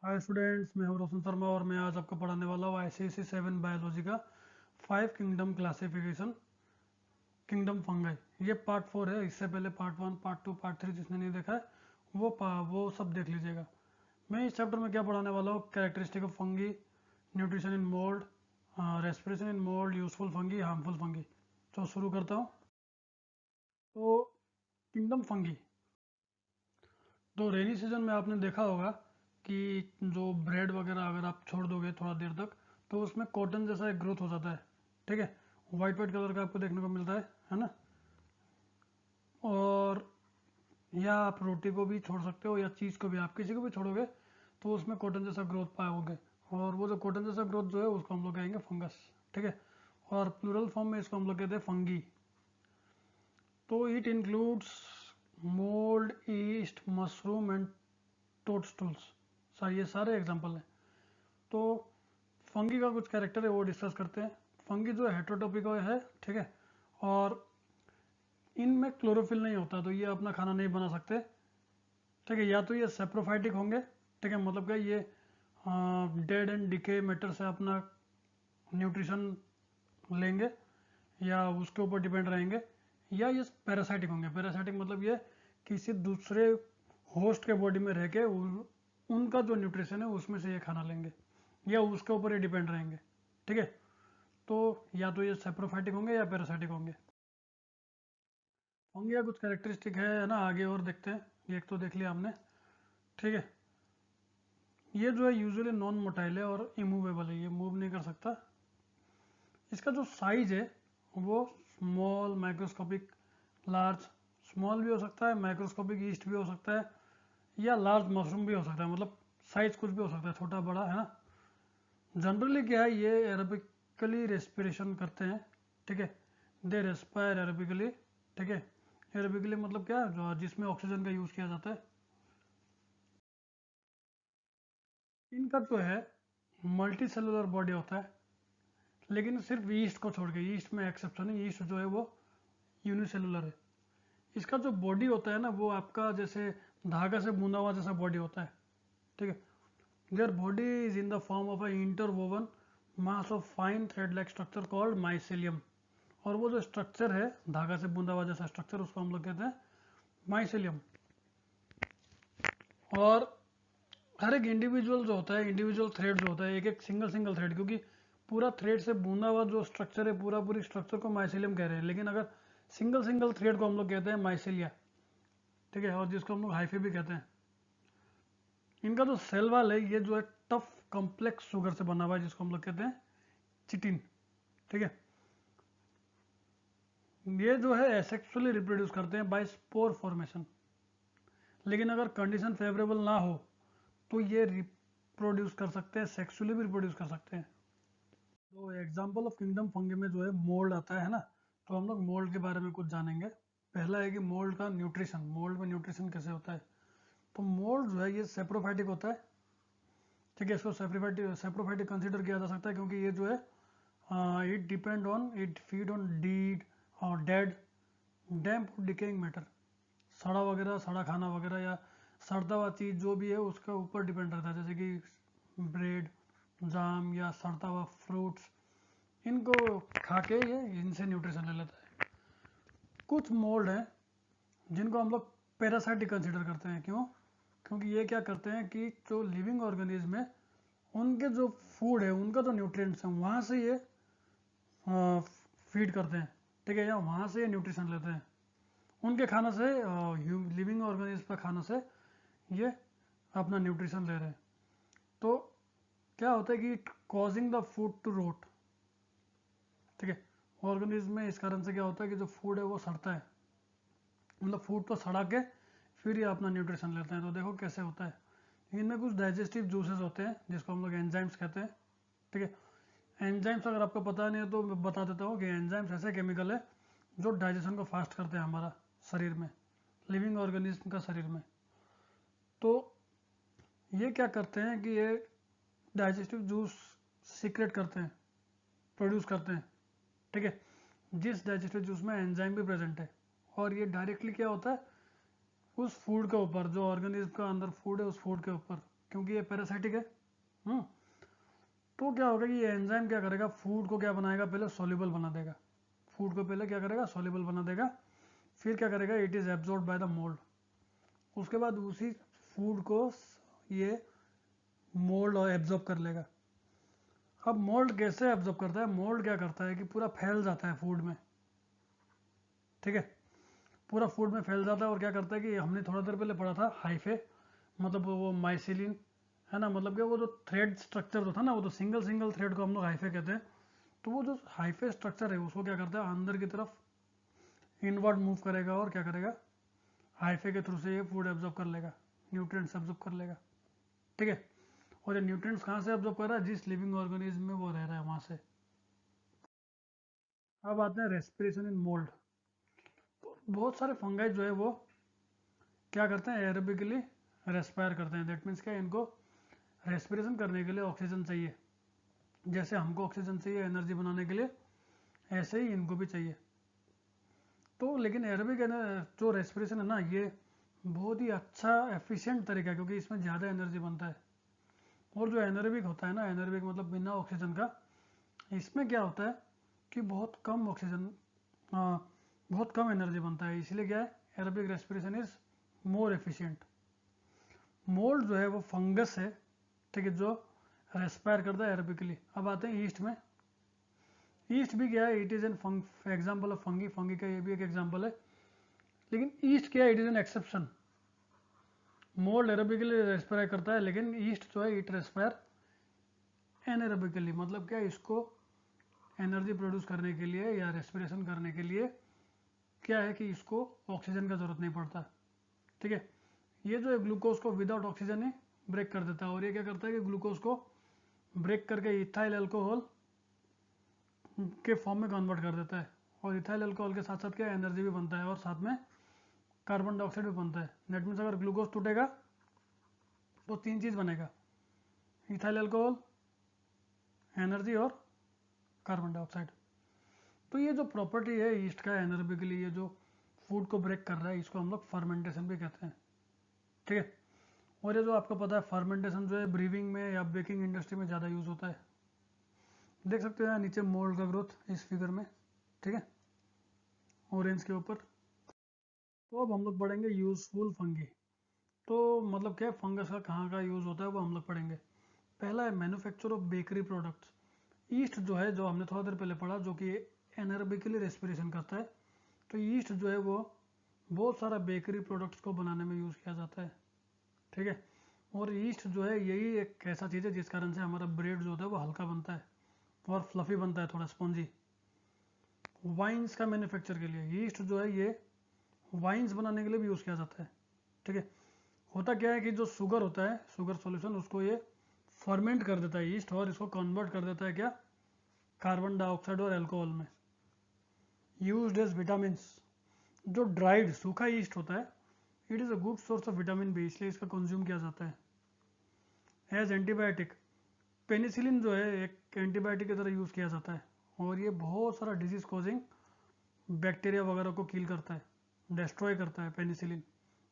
Hi students, मैं हूं रोशन शर्मा और मैं आज आपको पढ़ाने वाला हूँ ICSE 7 बायोलॉजी का 5 किंगडम क्लासिफिकेशन किंगडम फंगाई। ये पार्ट 4 है। इससे पहले पार्ट 1, पार्ट 2, पार्ट 3 जिसने नहीं देखा है वो सब देख लीजिएगा। मैं इस चैप्टर में क्या पढ़ाने वाला हूँ, characteristic of fungi, nutrition in mould, respiration in mould, useful fungi, harmful fungi. तो शुरू करता हूँ। तो किंगडम फंगी, तो रेनी सीजन में आपने देखा होगा कि जो ब्रेड वगैरह अगर आप छोड़ दोगे थोड़ा देर तक तो उसमें कॉटन जैसा एक ग्रोथ हो जाता है। ठीक है, वाइट वाइट कलर का आपको देखने को मिलता है ना। और या आप रोटी को भी छोड़ सकते हो या चीज़ को भी, आप किसी को भी छोड़ोगे तो उसमें कॉटन जैसा ग्रोथ पाओगे। और वो जो कॉटन जैसा ग्रोथ जो है उसको हम लोग कहेंगे फंगस। ठीक है, और प्लूरल फॉर्म में इसको हम लोग कहते हैं फंगी। तो it includes mould, yeast, mushroom and toadstools. Sir ये सारे एग्जांपल हैं। तो फंगी का कुछ कैरेक्टर है वो डिस्कस करते हैं। फंगी जो हेट्रोटॉपिक है, ठीक है, और इनमें क्लोरोफिल नहीं होता तो ये अपना खाना नहीं बना सकते। ठीक है, या तो ये सेप्रोफाइटिक होंगे। ठीक है, मतलब क्या ये डेड एंड डिके मैटर से अपना न्यूट्रिशन लेंगे या उसके ऊपर डिपेंड रहेंगे, या ये पैरासाइटिक होंगे। पैरासाइटिक मतलब ये किसी दूसरे होस्ट के बॉडी में रह के उनका जो न्यूट्रिशन है उसमें से ये खाना लेंगे या उसके ऊपर ही डिपेंड रहेंगे। ठीक है, तो या तो ये सेप्रोफाइटिक होंगे या पैरासाइटिक होंगे या कुछ कैरेक्टरिस्टिक है ना। आगे और देखते हैं, ये एक तो देख लिया हमने। ठीक है, ये जो है यूजुअली नॉन मोटाइल है और इमूवेबल है, ये मूव नहीं कर सकता। इसका जो साइज है वो स्मॉल, माइक्रोस्कोपिक, लार्ज। स्मॉल भी हो सकता है, माइक्रोस्कोपिक ईस्ट भी हो सकता है या लार्ज मशरूम भी हो सकता है। मतलब साइज कुछ भी हो सकता है, छोटा बड़ा, है ना। जनरली क्या है, ये एरोबिकली रेस्पिरेशन करते हैं। ठीक है, दे रेस्पायर एरोबिकली। ठीक है, एरोबिकली मतलब क्या है, जो जिसमें ऑक्सीजन का यूज़ किया जाता है। इनका जो है मल्टी सेलुलर बॉडी होता है, लेकिन सिर्फ ईस्ट को छोड़ के। ईस्ट में एक्सेप्शन है, ईस्ट जो है वो यूनिसेलुलर है। इसका जो बॉडी होता है ना वो आपका जैसे धागा से बूंदा हुआ जैसा बॉडी होता है। ठीक है, their body is in the form of a interwoven mass of fine thread like structure called mycelium. और वो जो स्ट्रक्चर है धागा से बूंदा हुआ जैसा स्ट्रक्चर, उसको हम लोग कहते हैं माइसेलियम। और हर एक इंडिविजुअल जो होता है, इंडिविजुअल थ्रेड जो होता है, एक एक सिंगल सिंगल थ्रेड, क्योंकि पूरा थ्रेड से बूंदा हुआ जो स्ट्रक्चर है पूरा पूरी स्ट्रक्चर को माइसेलियम कह रहे हैं, लेकिन अगर सिंगल सिंगल थ्रेड को हम लोग कहते हैं माइसेलिया। ठीक है, और जिसको हम लोग हाइफे भी कहते हैं। इनका जो सेल वाल है ये जो है टफ कॉम्प्लेक्स शुगर से बना हुआ है, जिसको हम लोग कहते हैं चिटिन। ठीक है, ये जो है एसेक्सुअली रिप्रोड्यूस करते हैं बाय स्पोर फॉर्मेशन। लेकिन अगर कंडीशन फेवरेबल ना हो तो ये रिप्रोड्यूस कर सकते हैं, सेक्सुअली भी रिप्रोड्यूस कर सकते हैं। तो एग्जाम्पल ऑफ किंगडम फंगी में जो है मोल्ड आता है ना। तो हम लोग मोल्ड के बारे में कुछ जानेंगे। पहला है कि मोल्ड का न्यूट्रिशन, मोल्ड में न्यूट्रिशन कैसे होता है। तो मोल्ड जो है ये सेप्रोफाइटिक होता है। ठीक है, इसको सेप्रोफाइटिक कंसिडर किया जा सकता है क्योंकि ये जो है it depend on, it feed on dead और डेड डैम्प डिकेइंग मैटर। सड़ा वगैरह, सड़ा खाना वगैरह या सड़ता हुआ चीज़ जो भी है उसके ऊपर डिपेंड रहता है, जैसे कि ब्रेड, जाम या सड़ता हुआ फ्रूट्स। इनको खा के ये इनसे न्यूट्रिशन ले लेता है। कुछ मोल्ड हैं जिनको हम लोग पैरासाइटिक कंसिडर करते हैं। क्यों? क्योंकि ये क्या करते हैं कि जो लिविंग ऑर्गेनिज्म है उनके जो फूड है, उनका जो न्यूट्रिएंट्स हैं वहाँ से ये फीड करते हैं। ठीक है, या वहाँ से ये न्यूट्रिशन लेते हैं। उनके खाना से, लिविंग ऑर्गेनिज्म का खाना से ये अपना न्यूट्रिशन ले रहे हैं। तो क्या होता है कि it causing the food to rot. ठीक है, ऑर्गेनिज्म में इस कारण से क्या होता है कि जो फूड है वो सड़ता है। मतलब फूड को सड़ा के फिर ये अपना न्यूट्रिशन लेते हैं। तो देखो कैसे होता है। इनमें कुछ डाइजेस्टिव जूसेस होते हैं जिसको हम लोग एंजाइम्स कहते हैं। ठीक है, एंजाइम्स अगर आपको पता नहीं है तो मैं बता देता हूँ कि एंजाइम्स ऐसे केमिकल है जो डाइजेशन को फास्ट करते हैं हमारा शरीर में, लिविंग ऑर्गेनिज्म का शरीर में। तो ये क्या करते हैं कि ये डाइजेस्टिव जूस सीक्रेट करते हैं, प्रोड्यूस करते हैं। ठीक है, जिस डाइजेस्टिव जूस में एंजाइम भी प्रेजेंट है। और ये डायरेक्टली क्या होता है, उस फूड के ऊपर, जो ऑर्गेनिज्म का अंदर फूड है उस फूड के ऊपर क्योंकि ये पैरासाइटिक है। तो क्या होगा कि ये एंजाइम क्या करेगा, फूड को क्या बनाएगा, पहले सॉल्युबल बना देगा। फूड को पहले क्या करेगा, सॉल्युबल बना देगा। फिर क्या करेगा, it is absorb by the mould. उसके बाद उसी फूड को ये मोल्ड और एब्जॉर्ब कर लेगा। अब मोल्ड कैसे एब्जॉर्ब करता है, मोल्ड क्या करता है कि पूरा फैल जाता है फूड में, ठीक है, पूरा फूड में फैल जाता है। और क्या करता है कि हमने थोड़ा देर पहले पढ़ा था हाइफे, मतलब वो माइसिलिन है ना, मतलब कि वो जो थ्रेड स्ट्रक्चर जो था ना, वो तो सिंगल सिंगल थ्रेड को हम लोग हाइफे कहते हैं। तो वो जो हाइफे स्ट्रक्चर है उसको क्या करता है, अंदर की तरफ इनवर्ड मूव करेगा और क्या करेगा, हाइफे के थ्रू से ये फूड एब्जॉर्ब कर लेगा, न्यूट्रिएंट्स एब्जॉर्ब कर लेगा, ठीक है। और ये न्यूट्रिएंट्स कहाँ से एब्जॉर्ब कर रहा है, जिस लिविंग ऑर्गेनिज्म में वो रह रहा है वहां से। अब आते हैं रेस्पिरेशन इन मोल्ड। तो बहुत सारे फंगाई जो है वो क्या करते हैं, एरोबिकली रेस्पायर करते हैं। दैट मीन्स क्या, इनको रेस्पिरेशन करने के लिए ऑक्सीजन चाहिए। जैसे हमको ऑक्सीजन चाहिए एनर्जी बनाने के लिए, ऐसे ही इनको भी चाहिए। तो लेकिन एरोबिक जो रेस्पिरेशन है ना, ये बहुत ही अच्छा एफिशिएंट तरीका है, क्योंकि इसमें ज़्यादा एनर्जी बनता है। और जो एनर्बिक होता है ना, एनर्बिक मतलब बिना ऑक्सीजन का, इसमें क्या होता है कि बहुत कम ऑक्सीजन, बहुत कम एनर्जी बनता है। इसलिए क्या है, aerobic respiration is more efficient. Mould जो है वो फंगस है, ठीक है, जो रेस्पायर करता है एरोबिकली। अब आते हैं ईस्ट में। ईस्ट भी क्या है, it is an example of fungi, fungi का ये भी एक एग्जाम्पल है। लेकिन ईस्ट क्या है, it is an exception. Mould aerobically respire करता है, लेकिन ईस्ट जो है इट रेस्पायर एनएरोबिकली। मतलब क्या, इसको एनर्जी प्रोड्यूस करने के लिए या रेस्पिरेशन करने के लिए क्या है कि इसको ऑक्सीजन का जरूरत नहीं पड़ता, ठीक है। ये जो है ग्लूकोज को विदाउट ऑक्सीजन ही ब्रेक कर देता है। और ये क्या करता है कि ग्लूकोज को ब्रेक करके इथाइल अल्कोहल के फॉर्म में कन्वर्ट कर देता है। और इथाइल अल्कोहल के साथ साथ क्या, एनर्जी भी बनता है और साथ में कार्बन डाइऑक्साइड भी बनता है। दैट मीन्स अगर ग्लूकोज टूटेगा तो तीन चीज़ बनेगा, इथाइल अल्कोहल, एनर्जी और कार्बन डाइऑक्साइड। तो ये जो प्रॉपर्टी है ईस्ट का एनर्बिकली, ये जो फूड को ब्रेक कर रहा है, इसको हम लोग फर्मेंटेशन भी कहते हैं, ठीक है। और ये जो आपको पता है फर्मेंटेशन जो है ब्रीविंग में या बेकिंग इंडस्ट्री में ज़्यादा यूज़ होता है। देख सकते हो यहाँ नीचे मोल्ड का ग्रोथ इस फिगर में, ठीक है, ऑरेंज के ऊपर। तो अब हम लोग पढ़ेंगे यूजफुल फंगी। तो मतलब क्या है, फंगस का कहाँ का यूज़ होता है वो हम लोग पढ़ेंगे। पहला है manufacture of bakery products. East जो है, जो हमने थोड़ा देर पहले पढ़ा, जो कि एनएरोबिकली रेस्पिरेशन करता है। तो ईस्ट जो है वो बहुत सारा बेकरी प्रोडक्ट्स को बनाने में यूज़ किया जाता है, ठीक है। और ईस्ट जो है यही एक ऐसा चीज़ है जिस कारण से हमारा ब्रेड जो होता है वो हल्का बनता है और फ्लफी बनता है, थोड़ा स्पॉन्जी। वाइन्स का मैन्युफैक्चर के लिए ईस्ट जो है ये वाइन्स बनाने के लिए भी यूज़ किया जाता है, ठीक है। होता क्या है कि जो शुगर होता है, शुगर सॉल्यूशन, उसको ये फर्मेंट कर देता है ईस्ट, और इसको कन्वर्ट कर देता है क्या, कार्बन डाइऑक्साइड और अल्कोहल में। Used as vitamin. जो ड्राइड सूखा ईस्ट होता है, it is a good source of vitamin B, इसलिए इसका कंज्यूम किया जाता है। एज एंटीबायोटिक, पेनिसिलिन जो है एक एंटीबायोटिक की तरह यूज़ किया जाता है। और ये बहुत सारा डिजीज कॉजिंग बैक्टीरिया वगैरह को किल करता है, डिस्ट्रॉय करता है पेनिसिलिन,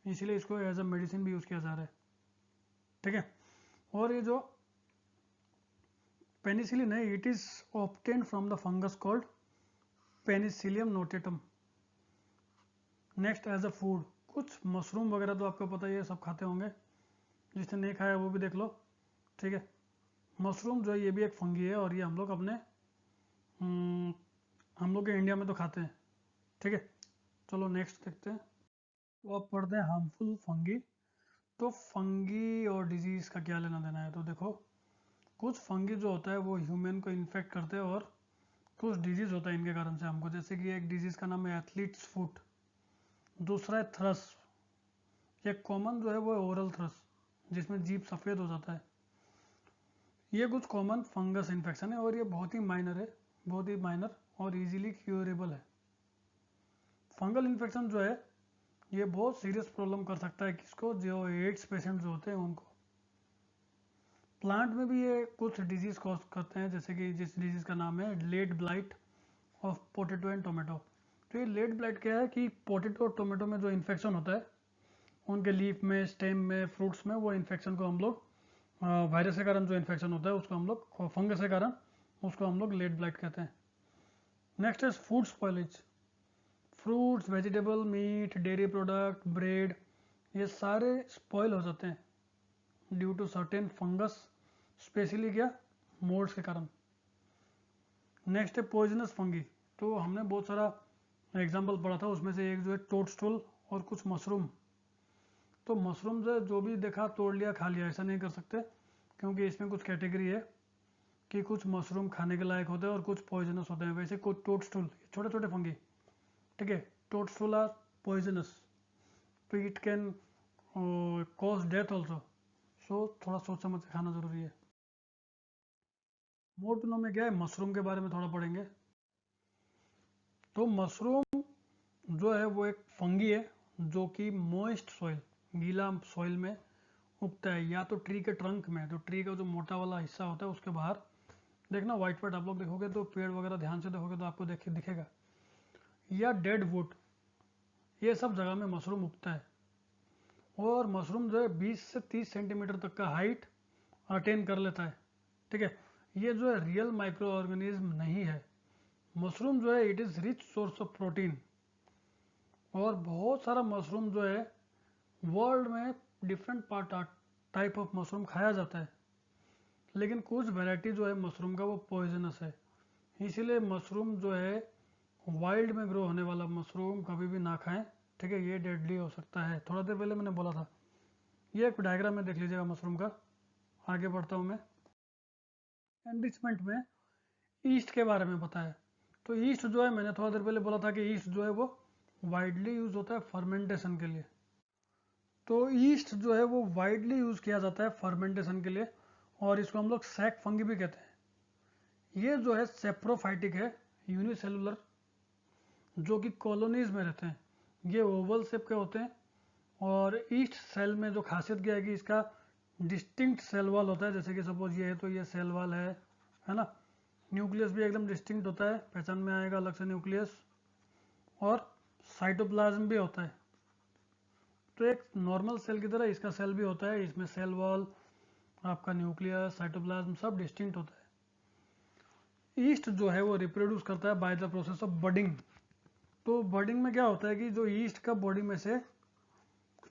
इसलिए इसको एज अ मेडिसिन भी यूज़ किया जा रहा है, ठीक है। और ये जो पेनिसिलिन है, it is obtained from the fungus called penicillium notatum. Next as a food, कुछ मशरूम वगैरह तो आपको पता ही है, सब खाते होंगे, जिसने नहीं खाया वो भी देख लो, ठीक है। मशरूम जो है ये भी एक फंगी है, और ये हम लोग अपने हम लोग के इंडिया में तो खाते हैं, ठीक है। चलो नेक्स्ट देखते हैं। तो अब पढ़ते हैं हार्मफुल फंगी। तो फंगी और डिजीज़ का क्या लेना देना है, तो देखो, कुछ फंगी जो होता है वो ह्यूमन को इन्फेक्ट करते हैं, और कुछ डिजीज़ होता है इनके कारण से हमको। जैसे कि एक डिजीज़ का नाम है एथलीट्स फुट, दूसरा है थ्रस। एक कॉमन जो है वो है ओरल थ्रस, जिसमें जीभ सफ़ेद हो जाता है। ये कुछ कॉमन फंगस इन्फेक्शन है, और ये बहुत ही माइनर है, बहुत ही माइनर और इजीली क्यूरेबल है। फंगल इन्फेक्शन जो है ये बहुत सीरियस प्रॉब्लम कर सकता है किसको, जो एड्स पेशेंट जो होते हैं उनको। प्लांट में भी ये कुछ डिजीज कॉज करते हैं, जैसे कि जिस डिजीज का नाम है late blight of potato and tomato. तो ये लेट ब्लाइट क्या है कि पोटैटो और टोमेटो में जो इन्फेक्शन होता है, उनके लीफ में, स्टेम में, फ्रूट्स में, वो इन्फेक्शन को हम लोग वायरस के कारण जो इन्फेक्शन होता है उसको हम लोग, फंगस के कारण उसको हम लोग लेट ब्लाइट कहते हैं। Next is food spoilage. Fruits, vegetable, meat, dairy product, bread, ये सारे स्पॉइल हो जाते हैं due to certain fungus, specially क्या, मोल्ड्स के कारण। नेक्स्ट है पॉइजनस फंगी। तो हमने बहुत सारा एग्जाम्पल पढ़ा था, उसमें से एक जो है टोडस्टूल और कुछ मशरूम। तो मशरूम से जो भी देखा तोड़ लिया खा लिया, ऐसा नहीं कर सकते, क्योंकि इसमें कुछ कैटेगरी है कि कुछ मशरूम खाने के लायक होते हैं और कुछ पॉइजनस होते हैं। वैसे कुछ टोडस्टूल छोटे छोटे फंगी, ठीक है, टोडस्टूल आर पॉइजनस, तो it can cause death also, so थोड़ा सोच समझ के खाना जरूरी है। मोर टू नो में क्या है, मशरूम के बारे में थोड़ा पढ़ेंगे। तो मशरूम जो है वो एक फंगी है जो कि मॉइस्ट सॉइल, गीला सॉइल में उगता है, या तो ट्री के ट्रंक में, तो ट्री का जो मोटा वाला हिस्सा होता है उसके बाहर। देखना व्हाइट व्हाइट आप लोग देखोगे तो पेड़ वगैरह ध्यान से देखोगे तो आपको दिखेगा, या डेड वुड, ये सब जगह में मशरूम उगता है। और मशरूम जो है 20 से 30 सेंटीमीटर तक का हाइट अटेन कर लेता है, ठीक है। ये जो है रियल माइक्रो ऑर्गेनिज्म नहीं है। मशरूम जो है it is rich source of protein, और बहुत सारा मशरूम जो है वर्ल्ड में different part type of mushroom खाया जाता है, लेकिन कुछ वैरायटी जो है मशरूम का वो पॉइजनस है। इसीलिए मशरूम जो है वाइल्ड में ग्रो होने वाला मशरूम कभी भी ना खाएं, ठीक है, ये डेडली हो सकता है। थोड़ा देर पहले मैंने बोला था, ये एक डायग्राम में देख लीजिएगा मशरूम का। आगे बढ़ता हूँ मैं। एनरिचमेंट में ईस्ट के बारे में बताया। तो ईस्ट जो है, मैंने थोड़ा देर पहले बोला था कि ईस्ट जो है वो वाइडली यूज होता है फर्मेंटेशन के लिए। तो ईस्ट जो है वो वाइडली यूज किया जाता है फर्मेंटेशन के लिए, और इसको हम लोग सैक फंगी भी कहते हैं। ये जो है सेप्रोफाइटिक है, यूनिसेलुलर, जो कि कॉलोनीज में रहते हैं। ये ओवल शेप के होते हैं, और ईस्ट सेल में जो खासियत क्या है कि इसका डिस्टिंक्ट सेल वॉल होता है। जैसे कि सपोज ये है तो ये सेल वॉल है ना। न्यूक्लियस भी एकदम डिस्टिंक्ट होता है, पहचान में आएगा अलग से न्यूक्लियस, और साइटोप्लाज्म भी होता है। तो एक नॉर्मल सेल की तरह इसका सेल भी होता है, इसमें सेल वॉल, आपका न्यूक्लियस, साइटोप्लाज्म सब डिस्टिंक्ट होता है। ईस्ट जो है वो रिप्रोड्यूस करता है by the process of budding. तो बडिंग में क्या होता है कि जो ईस्ट का बॉडी में से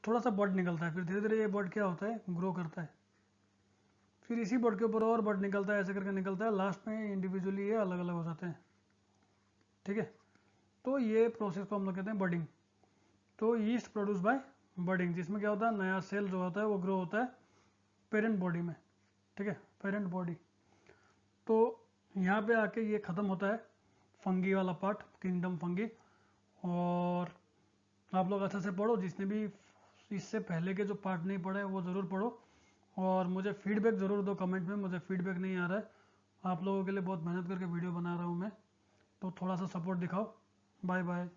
थोड़ा सा बड निकलता है, फिर धीरे धीरे ये बड क्या होता है, ग्रो करता है, फिर इसी बड के ऊपर और बड निकलता है, ऐसे करके निकलता है, लास्ट में इंडिविजुअली ये अलग अलग हो जाते हैं, ठीक है। तो ये प्रोसेस को हम लोग कहते हैं बडिंग। तो ईस्ट प्रोड्यूस बाय बडिंग, जिसमें क्या होता है, नया सेल जो होता है वो ग्रो होता है पेरेंट बॉडी में, ठीक है, पेरेंट बॉडी। तो यहाँ पे आके ये ख़त्म होता है फंगी वाला पार्ट, किंगडम फंगी। और आप लोग अच्छे से पढ़ो, जिसने भी इससे पहले के जो पार्ट नहीं पढ़े वो ज़रूर पढ़ो, और मुझे फीडबैक ज़रूर दो कमेंट में। मुझे फीडबैक नहीं आ रहा है, आप लोगों के लिए बहुत मेहनत करके वीडियो बना रहा हूँ मैं, तो थोड़ा सा सपोर्ट दिखाओ। Bye bye.